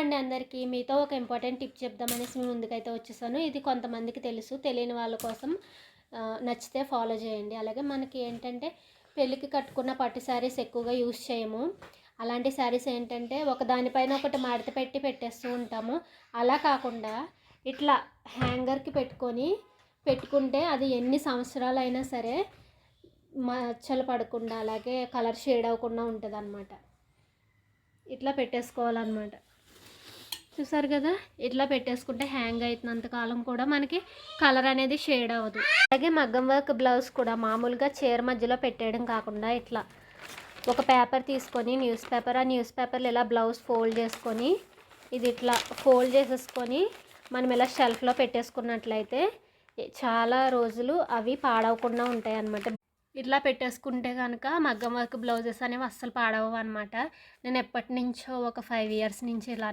అండి అందరికీ. మీతో ఒక ఇంపార్టెంట్ టిప్ చెప్దామనేసి మీ ముందుకైతే వచ్చేసాను. ఇది కొంతమందికి తెలుసు, తెలియని వాళ్ళ కోసం నచ్చితే ఫాలో చేయండి. అలాగే మనకి ఏంటంటే పెళ్ళికి కట్టుకున్న పట్టు శారీస్ ఎక్కువగా యూస్ చేయము. అలాంటి శారీస్ ఏంటంటే ఒక దానిపైన ఒకటి మడత పెట్టి పెట్టేస్తూ ఉంటాము. అలా కాకుండా ఇట్లా హ్యాంగర్కి పెట్టుకుంటే అది ఎన్ని సంవత్సరాలైనా సరే మచ్చలు పడకుండా, అలాగే కలర్ షేడ్ అవ్వకుండా ఉంటుందన్నమాట. ఇట్లా పెట్టేసుకోవాలన్నమాట. చూసారు కదా, ఇట్లా పెట్టేసుకుంటే హ్యాంగ్ అవుతున్నంత కాలం కూడా మనకి కలర్ అనేది షేడ్ అవ్వదు. అలాగే మగ్గం వర్క్ బ్లౌజ్ కూడా మామూలుగా చీర మధ్యలో పెట్టేయడం కాకుండా ఇట్లా ఒక పేపర్ తీసుకొని ఆ న్యూస్ పేపర్లో ఇలా బ్లౌజ్ ఫోల్డ్ చేసుకొని ఇది ఇట్లా ఫోల్డ్ చేసేసుకొని మనం ఇలా షెల్ఫ్లో పెట్టేసుకున్నట్లయితే చాలా రోజులు అవి పాడవకుండా ఉంటాయి అన్నమాట. ఇట్లా పెట్టేసుకుంటే కనుక మగ్గం వర్క్ బ్లౌజెస్ అనేవి అస్సలు పాడవు అనమాట. నేను ఎప్పటి నుంచో ఒక 5 ఇయర్స్ నుంచి ఇలా